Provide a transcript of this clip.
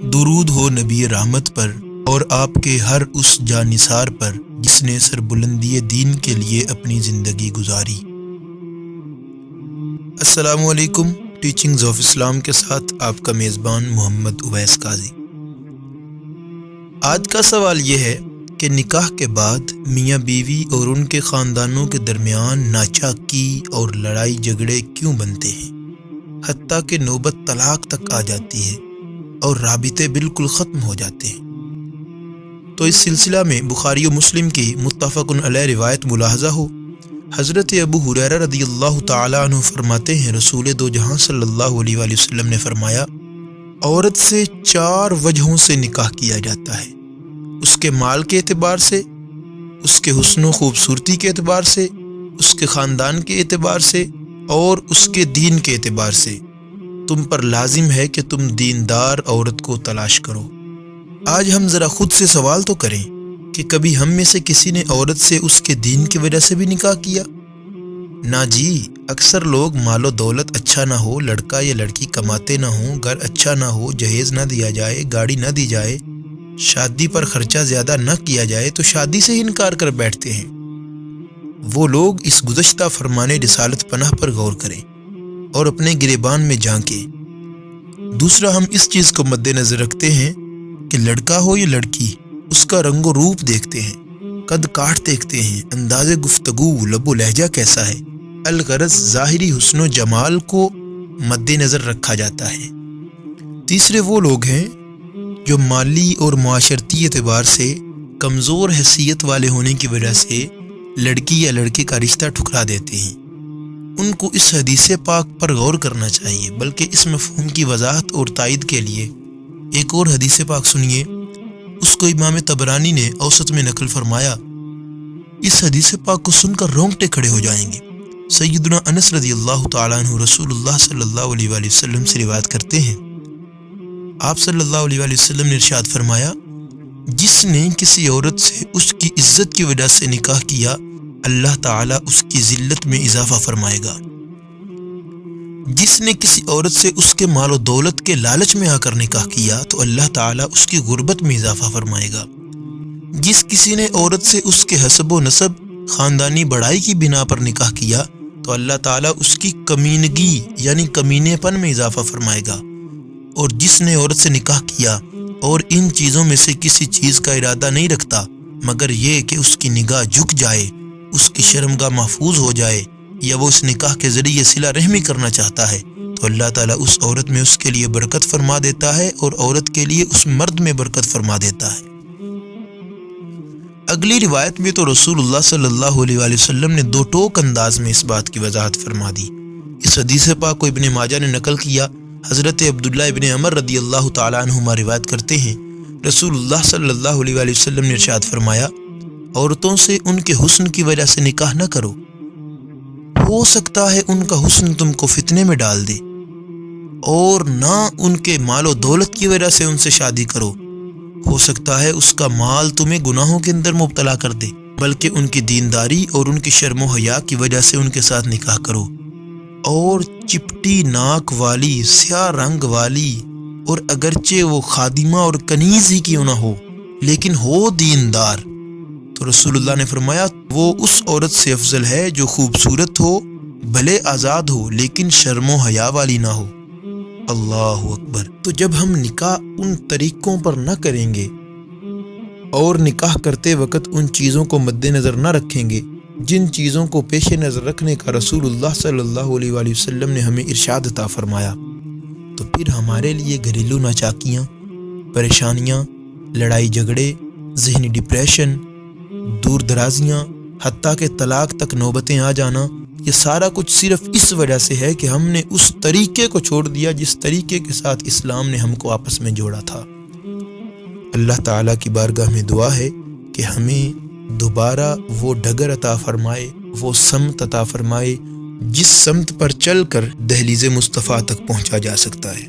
درود ہو نبی رحمت پر اور آپ کے ہر اس جانثار پر جس نے سربلندی دین کے لیے اپنی زندگی گزاری۔ السلام علیکم، ٹیچنگز آف اسلام کے ساتھ آپ کا میزبان محمد اویس قاضی۔ آج کا سوال یہ ہے کہ نکاح کے بعد میاں بیوی اور ان کے خاندانوں کے درمیان ناچاکی اور لڑائی جھگڑے کیوں بنتے ہیں، حتیٰ کہ نوبت طلاق تک آ جاتی ہے اور رابطے بالکل ختم ہو جاتے ہیں۔ تو اس سلسلہ میں بخاری و مسلم کی متفق علیہ روایت ملاحظہ ہو۔ حضرت ابو ہریرہ رضی اللہ تعالیٰ عنہ فرماتے ہیں، رسول دو جہاں صلی اللہ علیہ وآلہ وسلم نے فرمایا، عورت سے 4 وجہوں سے نکاح کیا جاتا ہے، اس کے مال کے اعتبار سے، اس کے حسن و خوبصورتی کے اعتبار سے، اس کے خاندان کے اعتبار سے اور اس کے دین کے اعتبار سے۔ تم پر لازم ہے کہ تم دیندار عورت کو تلاش کرو۔ آج ہم ذرا خود سے سوال تو کریں کہ کبھی ہم میں سے کسی نے عورت سے اس کے دین کی وجہ سے بھی نکاح کیا؟ نہ جی، اکثر لوگ مال و دولت اچھا نہ ہو، لڑکا یا لڑکی کماتے نہ ہوں، گھر اچھا نہ ہو، جہیز نہ دیا جائے، گاڑی نہ دی جائے، شادی پر خرچہ زیادہ نہ کیا جائے تو شادی سے ہی انکار کر بیٹھتے ہیں۔ وہ لوگ اس گزشتہ فرمان رسالت پناہ پر غور کریں اور اپنے گریبان میں جھانکیں۔ دوسرا، ہم اس چیز کو مد نظر رکھتے ہیں کہ لڑکا ہو یا لڑکی، اس کا رنگ و روپ دیکھتے ہیں، قد کاٹ دیکھتے ہیں، انداز گفتگو، لب و لہجہ کیسا ہے، الغرض ظاہری حسن و جمال کو مد نظر رکھا جاتا ہے۔ تیسرے، وہ لوگ ہیں جو مالی اور معاشرتی اعتبار سے کمزور حیثیت والے ہونے کی وجہ سے لڑکی یا لڑکے کا رشتہ ٹھکرا دیتے ہیں۔ ان کو اس حدیث پاک پر غور کرنا چاہیے، بلکہ اس مفہوم کی وضاحت اور تائید کے لیے ایک اور حدیث پاک سنیے۔ اس کو امام طبرانی نے اوسط میں نقل فرمایا۔ اس حدیث پاک کو سن کر رونگٹے کھڑے ہو جائیں گے۔ سیدنا انس رضی اللہ تعالیٰ عنہ رسول اللہ صلی اللہ علیہ وآلہ وسلم سے روایت کرتے ہیں، آپ صلی اللہ علیہ وآلہ وسلم نے ارشاد فرمایا، جس نے کسی عورت سے اس کی عزت کی وجہ سے نکاح کیا، اللہ تعالیٰ اس کی ذلت میں اضافہ فرمائے گا۔ جس نے کسی عورت سے اس کے مال و دولت کے لالچ میں آ کر نکاح کیا تو اللہ تعالیٰ اس کی غربت میں اضافہ فرمائے گا۔ جس کسی نے عورت سے اس کے حسب و نسب، خاندانی بڑائی کی بنا پر نکاح کیا تو اللہ تعالیٰ اس کی کمینگی یعنی کمینے پن میں اضافہ فرمائے گا۔ اور جس نے عورت سے نکاح کیا اور ان چیزوں میں سے کسی چیز کا ارادہ نہیں رکھتا مگر یہ کہ اس کی نگاہ جھک جائے، اس کی شرمگاہ محفوظ ہو جائے، یا وہ اس نکاح کے ذریعے صلہ رحمی کرنا چاہتا ہے تو اللہ تعالیٰ اس عورت میں اس کے لیے برکت فرما دیتا ہے اور عورت کے لیے اس مرد میں برکت فرما دیتا ہے۔ اگلی روایت میں تو رسول اللہ صلی اللہ علیہ وآلہ وسلم نے 2 ٹوک انداز میں اس بات کی وضاحت فرما دی۔ اس حدیث پاک کو ابن ماجہ نے نقل کیا۔ حضرت عبداللہ ابن عمر رضی اللہ تعالیٰ عنہما روایت کرتے ہیں، رسول اللہ صلی اللہ علیہ وآلہ وسلم نے ارشاد فرمایا، عورتوں سے ان کے حسن کی وجہ سے نکاح نہ کرو، ہو سکتا ہے ان کا حسن تم کو فتنے میں ڈال دے، اور نہ ان کے مال و دولت کی وجہ سے ان سے شادی کرو، ہو سکتا ہے اس کا مال تمہیں گناہوں کے اندر مبتلا کر دے، بلکہ ان کی دینداری اور ان کی شرم و حیا کی وجہ سے ان کے ساتھ نکاح کرو۔ اور چپٹی ناک والی، سیاہ رنگ والی، اور اگرچہ وہ خادمہ اور کنیز ہی کیوں نہ ہو لیکن ہو دیندار، تو رسول اللہ نے فرمایا وہ اس عورت سے افضل ہے جو خوبصورت ہو، بھلے آزاد ہو لیکن شرم و حیا والی نہ ہو۔ اللہ اکبر۔ تو جب ہم نکاح ان طریقوں پر نہ کریں گے اور نکاح کرتے وقت ان چیزوں کو مد نظر نہ رکھیں گے جن چیزوں کو پیش نظر رکھنے کا رسول اللہ صلی اللہ علیہ وآلہ وسلم نے ہمیں ارشاد عطا فرمایا، تو پھر ہمارے لیے گھریلو ناچاکیاں، پریشانیاں، لڑائی جھگڑے، ذہنی ڈپریشن، دور درازیاں، حتیٰ کہ طلاق تک نوبتیں آ جانا، یہ سارا کچھ صرف اس وجہ سے ہے کہ ہم نے اس طریقے کو چھوڑ دیا جس طریقے کے ساتھ اسلام نے ہم کو آپس میں جوڑا تھا۔ اللہ تعالیٰ کی بارگاہ میں دعا ہے کہ ہمیں دوبارہ وہ ڈگر عطا فرمائے، وہ سمت عطا فرمائے جس سمت پر چل کر دہلیز مصطفیٰ تک پہنچا جا سکتا ہے۔